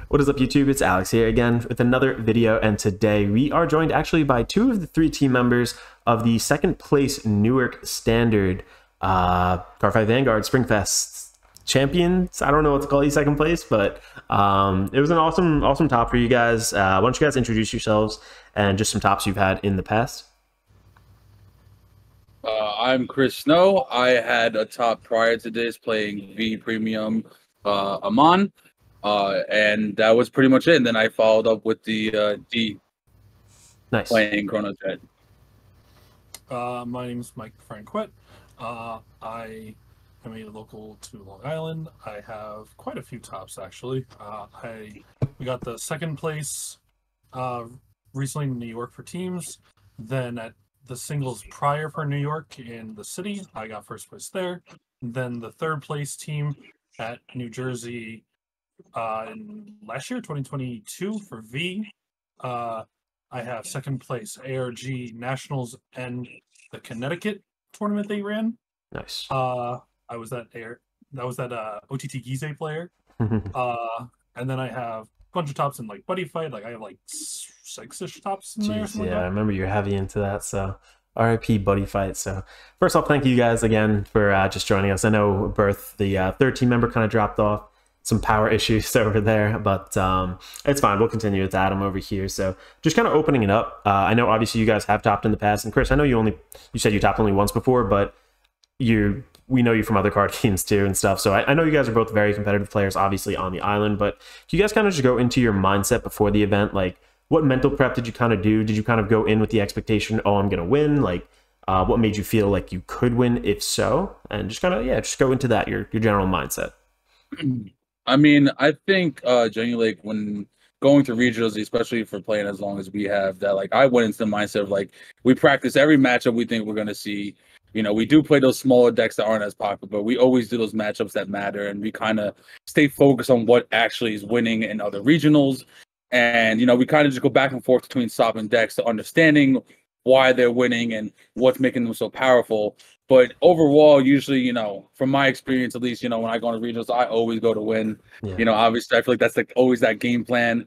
What is up, YouTube? It's Alex here again with another video, and today we are joined actually by two of the three team members of the second place Newark Standard Car 5 Vanguard Springfest champions. I don't know what to call you second place, but it was an awesome top for you guys. Why don't you guys introduce yourselves and just some tops you've had in the past? I'm Chris Snow. I had a top prior to this playing V Premium Amon. And that was pretty much it. And then I followed up with the D, Nice. playing Chrono Jet. My name is Mike Franquette. I am a local to Long Island. I have quite a few tops, actually. We got the second place recently in New York for teams. Then at the singles prior for New York in the city, I got first place there. Then the third place team at New Jersey in last year, 2022, for V. I have second place ARG Nationals and the Connecticut tournament they ran. Nice. I was that OTT Gize player. And then I have a bunch of tops in like Buddy Fight. Like I have like 6-ish tops in there. Jeez, yeah, like I remember you're heavy into that. So RIP Buddy Fight. So first off, thank you guys again for just joining us. I know Berth, the third team member, kind of dropped off. Some power issues over there, but it's fine. We'll continue with Adam over here. So just kind of opening it up. I know obviously you guys have topped in the past, and Chris, I know you said you topped only once before, but we know you from other card games too and stuff. So I know you guys are both very competitive players, obviously on the island. But can you guys kind of just go into your mindset before the event? Like, what mental prep did you kind of do? Did you kind of go in with the expectation, oh, I'm gonna win? Like, what made you feel like you could win, if so? And just kind of just go into that, your general mindset. I mean, I think genuinely, like, when going to regionals, especially for playing as long as we have, that like I went into the mindset of like we practice every matchup we think we're gonna see. You know, we do play those smaller decks that aren't as popular, but we always do those matchups that matter, and we kind of stay focused on what actually is winning in other regionals. And you know, we kind of just go back and forth between swapping decks to understanding why they're winning and what's making them so powerful. But overall, usually, you know, from my experience, at least, you know, when I go to regionals, I always go to win. Yeah. You know, obviously, I feel like that's like always that game plan.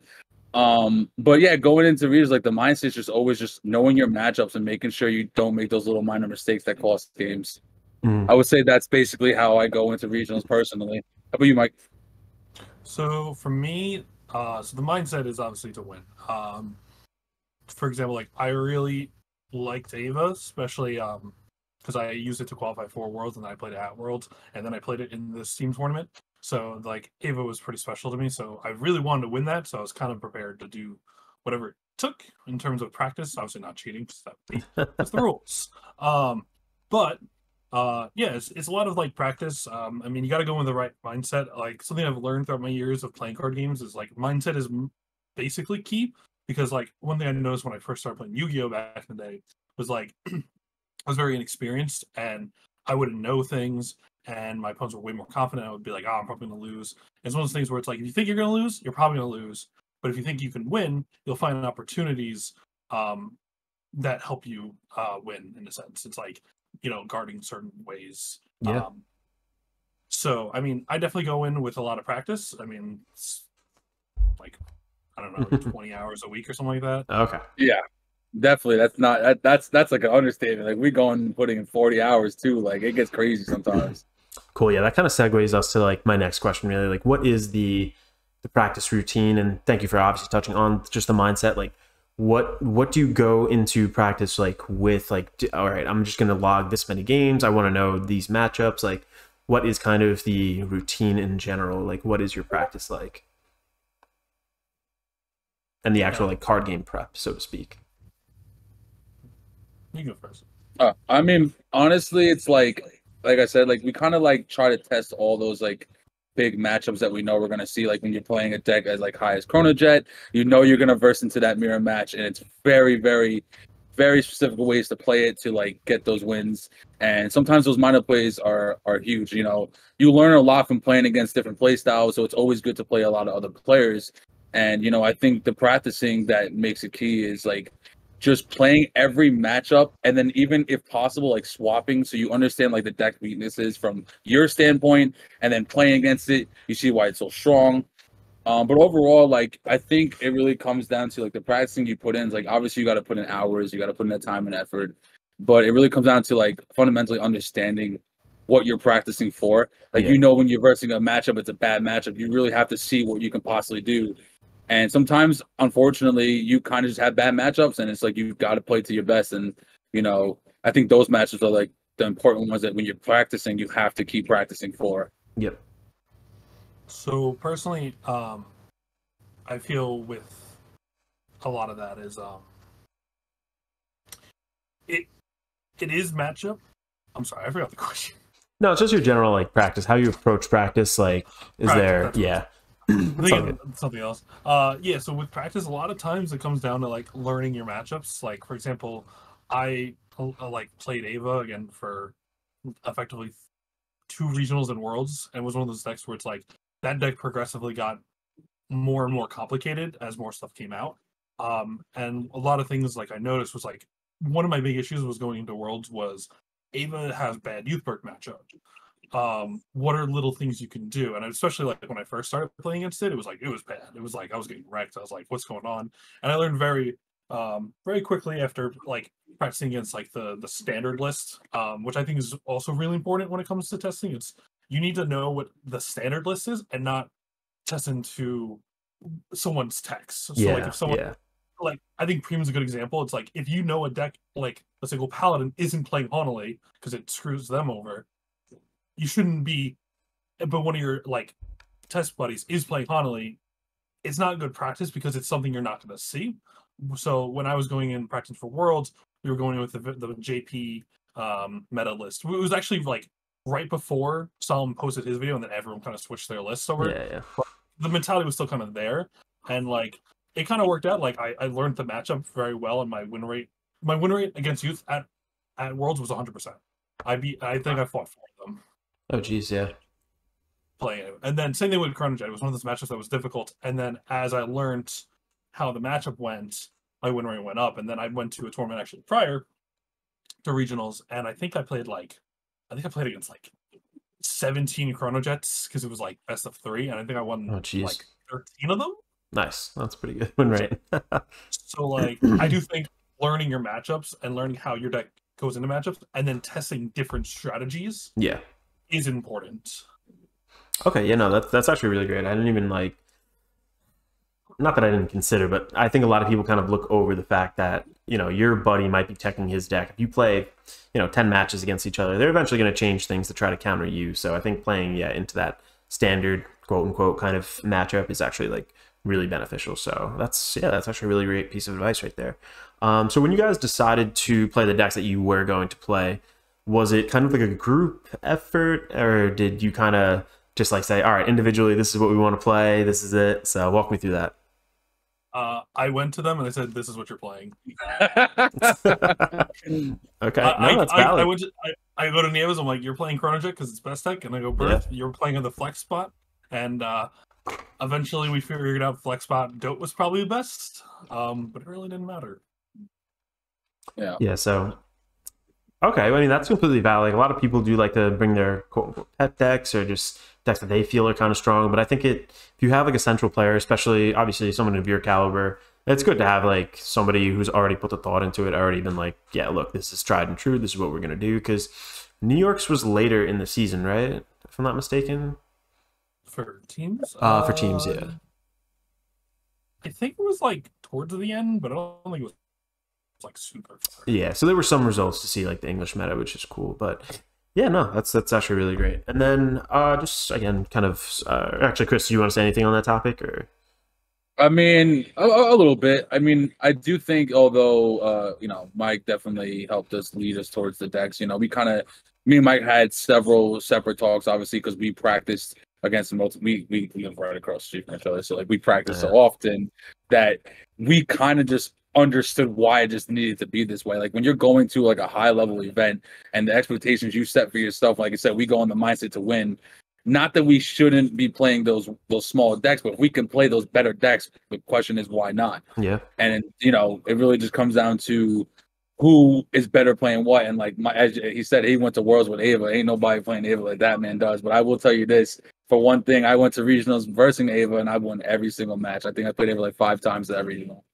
But yeah, going into regionals, like the mindset is just always just knowing your matchups and making sure you don't make those little minor mistakes that cost games. I would say that's basically how I go into regionals personally. How about you, Mike? So for me, so the mindset is obviously to win. For example, like I really liked Ava, especially because I used it to qualify for Worlds, and then I played it at Worlds, and then I played it in this team tournament. So like Ava was pretty special to me. So I really wanted to win that. So I was kind of prepared to do whatever it took in terms of practice. Obviously not cheating, because that's the rules. But yeah, it's a lot of like practice. I mean, you got to go with the right mindset. Like something I've learned throughout my years of playing card games is like mindset is basically key. Because like one thing I noticed when I first started playing Yu-Gi-Oh back in the day was like I was very inexperienced and I wouldn't know things, and my opponents were way more confident. I would be like, oh, I'm probably going to lose. It's one of those things where it's like, if you think you're going to lose, you're probably going to lose. But if you think you can win, you'll find opportunities that help you win, in a sense. It's like, you know, guarding certain ways. Yeah. So, I mean, I definitely go in with a lot of practice. I mean, it's like, I don't know, 20 hours a week or something like that. Okay. Yeah. Definitely, that's like an understatement. Like we going and putting in 40 hours too. Like it gets crazy sometimes. Cool. Yeah, that kind of segues us to like my next question. Really, like, what is the practice routine? And thank you for obviously touching on just the mindset. Like, what do you go into practice like with? Like, all right, I'm just gonna log this many games. I want to know these matchups. Like, what is kind of the routine in general? Like, what is your practice like? And the actual like card game prep, so to speak. You go first. I mean, honestly, it's like I said, like we kind of like try to test all those like big matchups that we know we're gonna see. Like when you're playing a deck as like high as Chrono Jet, you know you're gonna verse into that mirror match, and it's very, very, very specific ways to play it to like get those wins. And sometimes those minor plays are huge. You know, you learn a lot from playing against different play styles, so it's always good to play a lot of other players. And you know, I think the practicing that makes it key is like just playing every matchup, and then even if possible, like swapping, so you understand like the deck weaknesses from your standpoint, and then playing against it, you see why it's so strong. But overall, like I think it really comes down to like the practicing you put in. Like obviously you got to put in hours, you got to put in that time and effort, but it really comes down to like fundamentally understanding what you're practicing for. Like Yeah. you know when you're versing a matchup, it's a bad matchup. You really have to see what you can possibly do. And sometimes, unfortunately, you kind of just have bad matchups, and it's like you've got to play to your best. And you know, I think those matches are like the important ones that when you're practicing, you have to keep practicing for. Yep. So personally, I feel with a lot of that is it is matchup. I'm sorry, I forgot the question. No, it's just your general like practice, how you approach practice. Like, is Practice, there? Yeah. I think it's something else. Yeah. So with practice, a lot of times it comes down to like learning your matchups. Like for example, I like played Ava again for effectively 2 regionals and worlds, and was one of those decks where it's like that deck progressively got more and more complicated as more stuff came out. And a lot of things like I noticed was like one of my big issues was going into worlds was Ava has bad youth bird matchup. What are little things you can do? And especially like when I first started playing against it, it was bad. It was like I was getting wrecked. I was like, what's going on? And I learned very quickly after like practicing against like the standard list, which I think is also really important when it comes to testing. It's you need to know what the standard list is and not test into someone's text. So like if someone like I think Prim's a good example. It's like if you know a deck like a single Paladin isn't playing Honolly because it screws them over, you shouldn't be. But one of your like test buddies is playing Honolly, it's not good practice because it's something you're not going to see. So when I was going in practice for Worlds, we were going in with the JP meta list. It was actually like right before Solomon posted his video, and then everyone kind of switched their lists over. Yeah. But the mentality was still kind of there, and like it kind of worked out. Like I learned the matchup very well, and my win rate against youth at Worlds was 100%. I think I fought 4 of them. Oh geez, yeah. Playing it. And then same thing with Chronojet. It was one of those matchups that was difficult. And then as I learned how the matchup went, my win rate went up. And then I went to a tournament actually prior to regionals, and I think I played against like 17 Chronojets because it was like best of 3, and I think I won like 13 of them. Nice. That's pretty good win rate. So like I do think learning your matchups and learning how your deck goes into matchups and then testing different strategies is important. Okay, yeah, no, that's actually really great. I didn't even like, not that I didn't consider, but I think a lot of people kind of look over the fact that, you know, your buddy might be teching his deck. If you play, 10 matches against each other, they're eventually going to change things to try to counter you. So I think playing, into that standard quote unquote kind of matchup is actually like really beneficial. So that's actually a really great piece of advice right there. So when you guys decided to play the decks that you were going to play, was it kind of like a group effort, or did you kind of just like say, all right, individually, this is what we want to play, this is it? So walk me through that. I went to them and I said, this is what you're playing. Okay, that's valid. I go to Nieves, I'm like, you're playing Chronojet because it's best tech, and I go, Birth, you're playing on the flex spot, and eventually we figured out flex spot Dote was probably the best, but it really didn't matter. Yeah, so okay, I mean that's completely valid. A lot of people do like to bring their quote unquote pet decks or just decks that they feel are kind of strong, but I think if you have like a central player, especially obviously someone of your caliber, it's good to have like somebody who's already put the thought into it, already been like, yeah, look, this is tried and true, this is what we're gonna do. Because New York's was later in the season, right? If I'm not mistaken. For teams? For teams, yeah. I think it was like towards the end, but I don't think it was like super far. Yeah, so there were some results to see like the English meta, which is cool. But yeah, no, that's actually really great. And then just again, kind of actually, Chris, do you want to say anything on that topic, or? I mean, a little bit. I mean, I do think, although Mike definitely helped us lead us towards the decks. Me and Mike had several separate talks, obviously, because we practiced against multiple. We live right across the street from each other, so like we practice so often that we kind of just understood why it just needed to be this way. Like when you're going to like a high level event and the expectations you set for yourself, like I said, we go on the mindset to win. Not that we shouldn't be playing those small decks, but if we can play those better decks, the question is why not? Yeah. And it really just comes down to who is better playing what. And like as he said, he went to Worlds with Ava. Ain't nobody playing Ava like that man does. But I will tell you this, for one thing, I went to regionals versing Ava, and I won every single match. I think I played Ava like 5 times at that regional.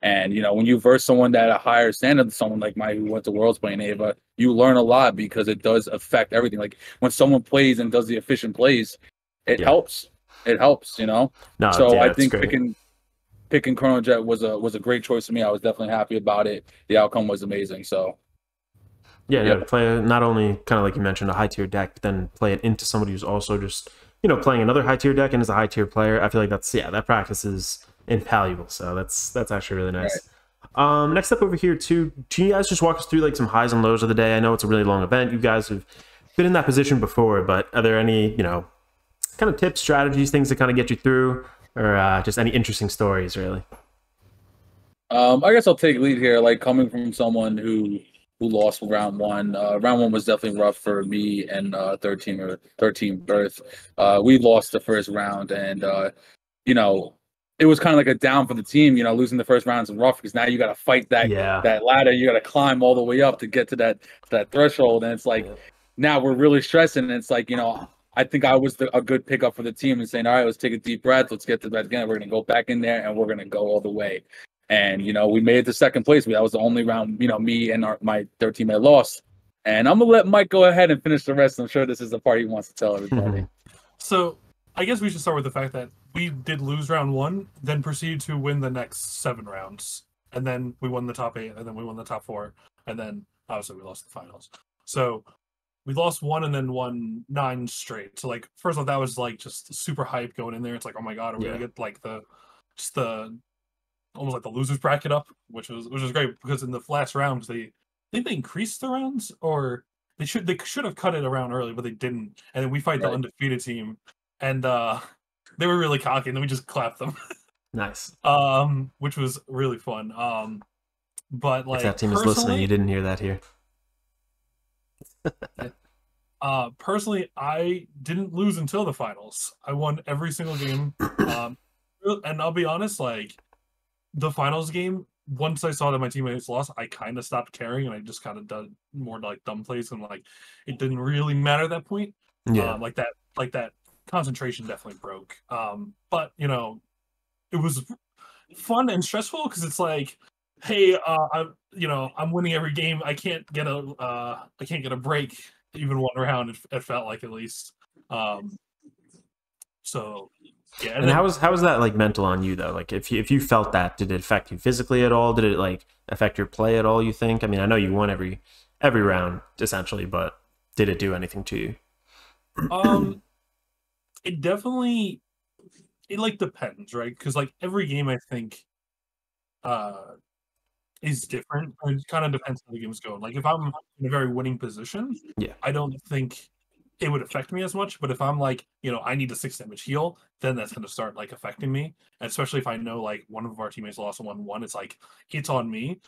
And when you verse someone that a higher standard than someone like Mike who went to Worlds playing Ava, you learn a lot because it does affect everything. Like when someone plays and does the efficient plays, it helps. It helps, No, so yeah, I think great. picking Chrono Jet was a great choice for me. I was definitely happy about it. The outcome was amazing. So yeah, no, play not only kind of like you mentioned a high tier deck, but then play it into somebody who's also just playing another high tier deck and is a high tier player. I feel like that practice is invaluable. So that's actually really nice. Right. Next up over here too, can you guys just walk us through like some highs and lows of the day? I know it's a really long event. You guys have been in that position before, but are there any kind of tips, strategies, things that kind of get you through, or just any interesting stories really? I guess I'll take lead here. Like coming from someone who lost round one. Round one was definitely rough for me and 13 Birth. We lost the first round, and it was kind of like a down for the team. Losing the first round is rough because now you got to fight that ladder. You got to climb all the way up to get to that threshold, and it's like now we're really stressing. And it's like I think I was a good pickup for the team and saying, all right, let's take a deep breath. Let's get to that again. We're going to go back in there and we're going to go all the way. And, we made it to second place. That was the only round, me and my third teammate lost. And I'm going to let Mike go ahead and finish the rest. I'm sure this is the part he wants to tell everybody. So I guess we should start with the fact that we did lose round one, then proceeded to win the next 7 rounds. And then we won the top 8, and then we won the top 4. And then obviously we lost the finals. So we lost 1 and then won 9 straight. So like, first of all, that was like just super hype going in there. It's like, oh my God, are we going to get like almost like the losers bracket up, which was great because in the last rounds I think they increased the rounds, or they should have cut it around early, but they didn't. And then we fight the undefeated team, and they were really cocky, and then we just clapped them. Nice. Which was really fun. But like, if that team is listening, you didn't hear that here. Personally, I didn't lose until the finals. I won every single game. And I'll be honest, like, the finals game, once I saw that my teammates lost, I kind of stopped caring, and I just kind of did more like dumb plays, and like it didn't really matter at that point. Yeah, like that concentration definitely broke. But it was fun and stressful because it's like, hey, I'm winning every game. I can't get a break even one round. It felt like, at least. So. Yeah, and how was that like mental on you though? Like if you felt that, did it affect you physically at all? Did it like affect your play at all, you think? I mean, I know you won every round essentially, but did it do anything to you? It definitely like depends, right? Because like every game I think is different. It kind of depends how the game's going. Like if I'm in a very winning position, I don't think it would affect me as much. But if I'm like, I need a 6 damage heal, then that's going to start like affecting me. And especially if I know like one of our teammates lost 1-1, it's like it's on me.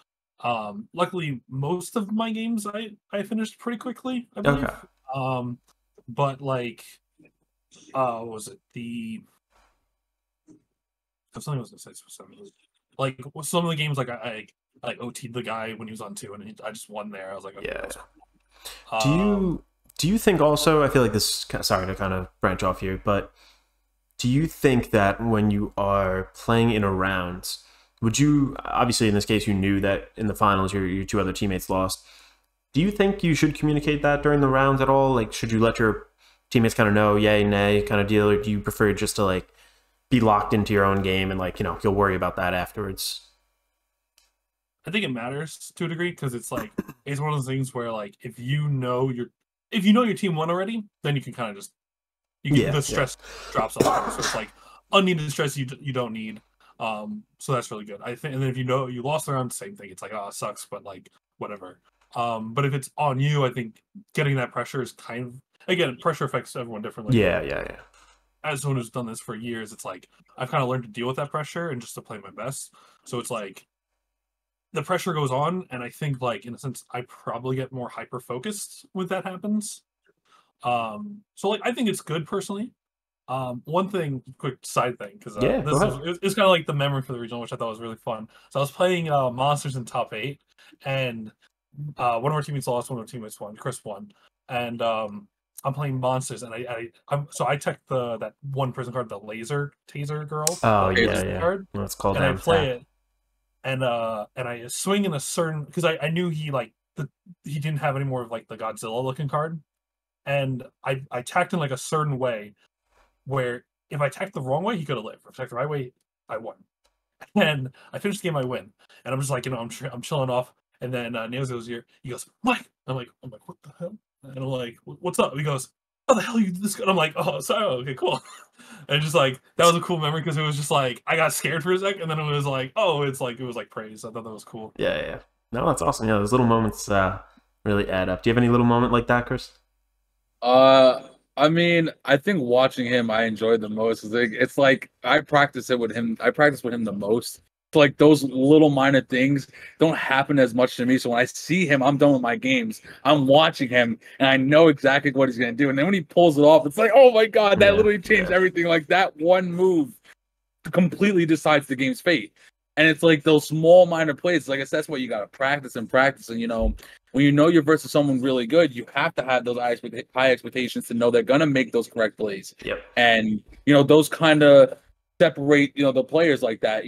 Luckily, most of my games I finished pretty quickly, I believe. Okay. But like, what was it? Something was gonna say something. Like some of the games, like I OT'd the guy when he was on 2, and I just won there. I was like, okay, yeah. Do you think also, I feel like this, sorry to kind of branch off here, but do you think that when you are playing in a round, would you, obviously in this case you knew that in the finals your 2 other teammates lost, do you think you should communicate that during the rounds at all? Like should you let your teammates kind of know yay, nay kind of deal, or do you prefer just to like be locked into your own game and like, you'll worry about that afterwards? I think it matters to a degree because it's like, it's one of those things where like, if you know your team won already, then you can kind of just, the stress drops off. So it's like unneeded stress you don't need. So that's really good. I think, and then if you lost the round, same thing. It's like, oh, it sucks, but like whatever. But if it's on you, I think getting that pressure is kind of, again, pressure affects everyone differently. Yeah. As someone who's done this for years, it's like I've kind of learned to deal with that pressure and just to play my best. So it's like the pressure goes on, and I think like in a sense I probably get more hyper focused when that happens. So like I think it's good personally. One thing, quick side thing, because it's kind of like the memory for the regional, which I thought was really fun. So I was playing monsters in top 8, and one of our teammates lost, one of our teammates won. Chris won, and I'm playing monsters, and I tech that one person card, the laser taser girl. Oh the yeah, laser yeah. card, Let's call and I down play tap. it, and I swing in a certain because I knew he didn't have any more of like the Godzilla looking card, and I tacked in like a certain way where if I tacked the wrong way, he could have lived. If I tacked the right way, I won. And I finished the game, I win, and I'm just like, I'm chilling off, and then Nails goes here. He goes, Mike. I'm like, what the hell? And I'm like, what's up? He goes, how the hell you did this? And I'm like, oh, sorry. Okay, cool. And just like that was a cool memory because it was just like I got scared for a sec, and then it was like, oh, it was like praise. I thought that was cool. Yeah, yeah. No, that's awesome. Yeah, those little moments really add up. Do you have any little moment like that, Chris? I mean, I think watching him, I enjoyed the most. It's like I practice it with him. I practice with him the most. So like those little minor things don't happen as much to me. So when I see him, I'm done with my games. I'm watching him, and I know exactly what he's gonna do. And then when he pulls it off, it's like, oh my god, that Yeah, literally changed yeah. everything. Like that one move completely decides the game's fate. And it's like those small minor plays. Like I said, that's what you gotta practice and practice. And when you know you're versus someone really good, you have to have those high expectations to know they're gonna make those correct plays. Yep. And those kind of separate the players like that.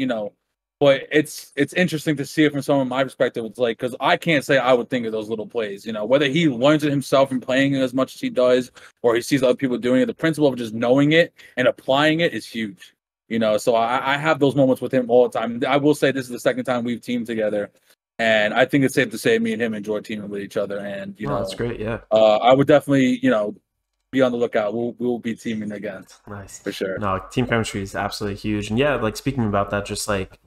But it's interesting to see it from someone my perspective. It's like because I can't say I would think of those little plays. Whether he learns it himself and playing it as much as he does, or he sees other people doing it. The principle of just knowing it and applying it is huge. So I have those moments with him all the time. I will say this is the second time we've teamed together, and I think it's safe to say me and him enjoy teaming with each other. And That's great. Yeah. I would definitely be on the lookout. We'll be teaming again. Nice. For sure. No, team chemistry is absolutely huge. And yeah, like speaking about that, just like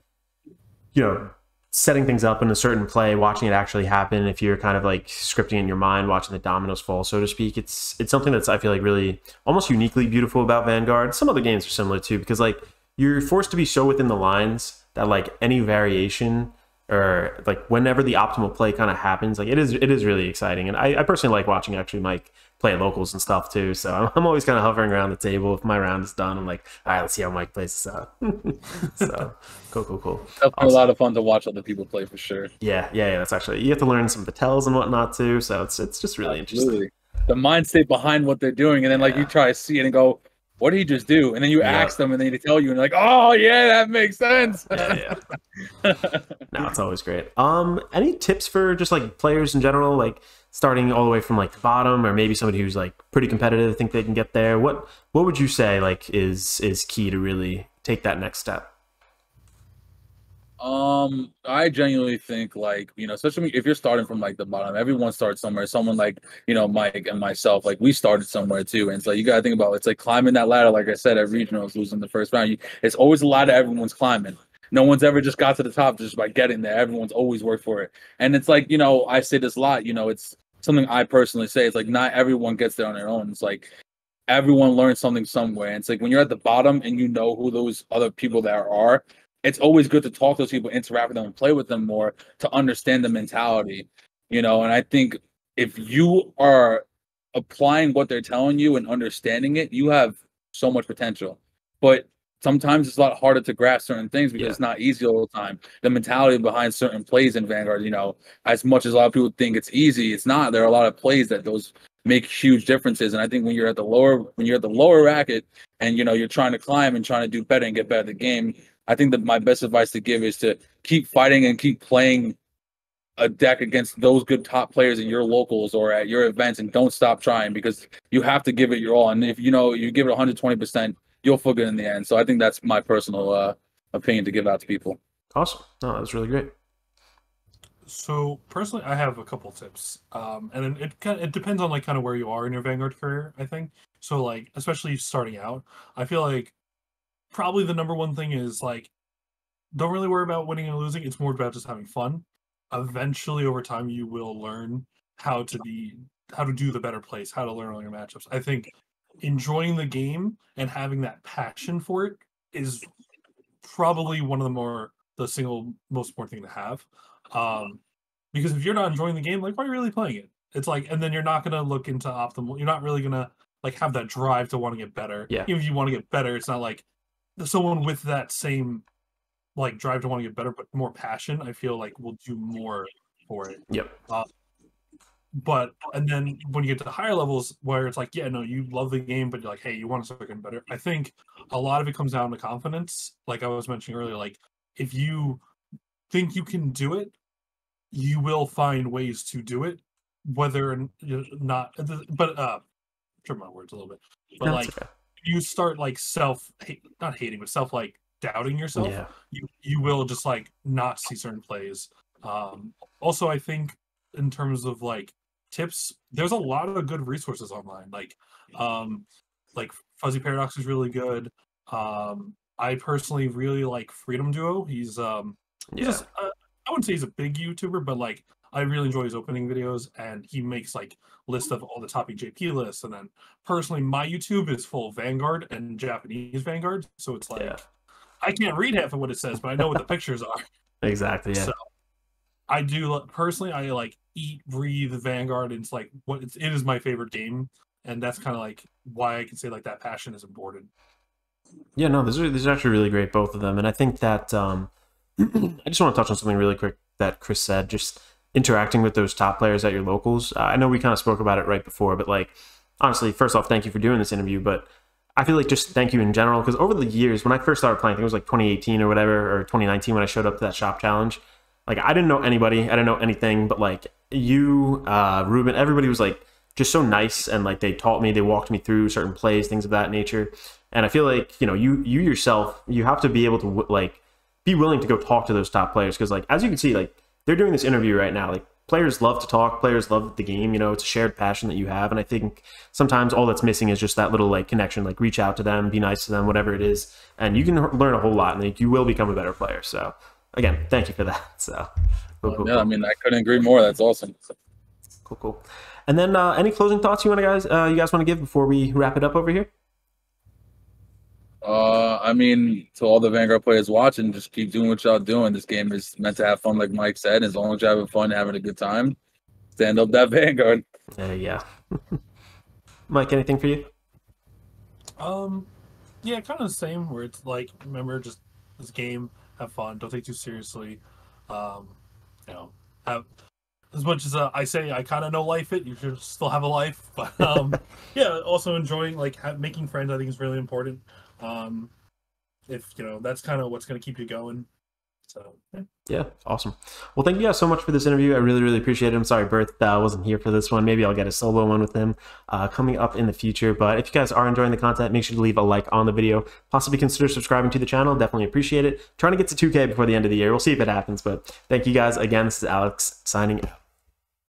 setting things up in a certain play, watching it actually happen. If you're kind of like scripting in your mind, watching the dominoes fall, so to speak, it's something that's I feel like really almost uniquely beautiful about Vanguard. Some other games are similar too, because like you're forced to be so within the lines that like any variation or like whenever the optimal play kind of happens, like it is really exciting. And I personally like watching actually Mike play locals and stuff too. So I'm always kind of hovering around the table. If my round is done, I'm like, all right, let's see how Mike plays this out. So cool. Definitely a lot of fun to watch other people play for sure. Yeah. That's actually, you have to learn some of the tells and whatnot too. So it's just really interesting. The mind state behind what they're doing, and then like you try to see it and go, what did he just do? And then you ask them, and then they tell you, and you're like, oh yeah, that makes sense. Yeah. No, it's always great. Any tips for just like players in general, like starting all the way from like the bottom, or maybe somebody who's like pretty competitive, think they can get there? What would you say like is key to really take that next step? I genuinely think like, especially if you're starting from like the bottom, everyone starts somewhere. Someone like, Mike and myself, like we started somewhere too. And it's like, you got to think about, it's like climbing that ladder. Like I said, at regionals, losing the first round, it's always a ladder everyone's climbing. No one's ever just got to the top just by getting there. Everyone's always worked for it. And it's like, I say this a lot, it's something I personally say. It's like, not everyone gets there on their own. It's like, everyone learns something somewhere. And it's like, when you're at the bottom and you know who those other people there are, it's always good to talk to those people, interact with them, and play with them more to understand the mentality, And I think if you are applying what they're telling you and understanding it, you have so much potential. But sometimes it's a lot harder to grasp certain things because it's not easy all the time. The mentality behind certain plays in Vanguard, as much as a lot of people think it's easy, it's not. There are a lot of plays that those make huge differences. And I think when you're at the lower racket and you're trying to climb and trying to do better and get better at the game, I think that my best advice to give is to keep fighting and keep playing a deck against those good top players in your locals or at your events, and don't stop trying, because you have to give it your all. And if you give it 120%, you'll feel good in the end. So I think that's my personal opinion to give out to people. Awesome. No, that was really great. So personally, I have a couple tips, and then it depends on like kind of where you are in your Vanguard career, I think. So like, especially starting out, I feel like probably the number one thing is like, don't really worry about winning and losing. It's more about just having fun. Eventually, over time, you will learn how to do the better plays, how to learn all your matchups. I think enjoying the game and having that passion for it is probably one of the single most important thing to have. Because if you're not enjoying the game, like, why are you really playing it? It's like, and then you're not gonna look into optimal. You're not really gonna like have that drive to want to get better. Yeah. Even if you want to get better, it's not like someone with that same like drive to want to get better, but more passion, I feel like will do more for it. Yep. But and then when you get to the higher levels where it's like, yeah, no, you love the game, but you're like, hey, you want to start getting better. I think a lot of it comes down to confidence. Like I was mentioning earlier, like if you think you can do it, you will find ways to do it, whether or not. But trim my words a little bit. But No, like it's okay. you start like not hating, but self like doubting yourself. Yeah. You will just like not see certain plays. Also, I think in terms of like tips, there's a lot of good resources online. Like Fuzzy Paradox is really good. I personally really like Freedom Duo. He's Yeah. just I wouldn't say he's a big YouTuber, but like I really enjoy his opening videos, and he makes like lists of all the top EJP lists. And then personally, my YouTube is full of Vanguard and Japanese Vanguard, so it's like Yeah. I can't read half of what it says, but I know what the pictures are. Exactly. Yeah. So I do personally. I like eat, breathe Vanguard, and it's like it is my favorite game, and that's kind of like why I can say like that passion is important. Yeah, no, these are actually really great, both of them, and I think that I just want to touch on something really quick that Chris said, just interacting with those top players at your locals. I know we kind of spoke about it right before, but like honestly, first off, thank you for doing this interview, but I feel like just thank you in general, because over the years, when I first started playing, I think it was like 2018 or whatever, or 2019 when I showed up to that shop challenge. Like I didn't know anybody, I didn't know anything, but like you, Ruben, everybody was like just so nice, and like they taught me, they walked me through certain plays, things of that nature. And I feel like, you know, you yourself, you have to be able to like be willing to go talk to those top players, because like as you can see, like they're doing this interview right now. Like players love to talk, players love the game, you know, it's a shared passion that you have. And I think sometimes all that's missing is just that little like connection, like reach out to them, be nice to them, whatever it is, and you can learn a whole lot, and like you will become a better player. So again, thank you for that. So cool. Yeah, I mean, I couldn't agree more. That's awesome. Cool. And then any closing thoughts you guys want to give before we wrap it up over here? I mean, to all the Vanguard players watching, just keep doing what y'all doing. This game is meant to have fun, like Mike said. As long as you're having fun, having a good time, stand up that Vanguard. Yeah. Mike, anything for you? Yeah, kind of the same. Where it's like, remember, just this game, have fun, don't take it too seriously. You know, have as much as I say I kind of know life it, you should still have a life. But yeah, also enjoying like making friends. I think is really important. If you know, that's kind of what's going to keep you going. So yeah, awesome. Well, thank you guys so much for this interview. I really appreciate it. I'm sorry Berth wasn't here for this one. Maybe I'll get a solo one with him coming up in the future. But if you guys are enjoying the content, make sure to leave a like on the video. Possibly consider subscribing to the channel. Definitely appreciate it. Trying to get to 2K before the end of the year. We'll see if it happens. But thank you guys again. This is Alex signing out.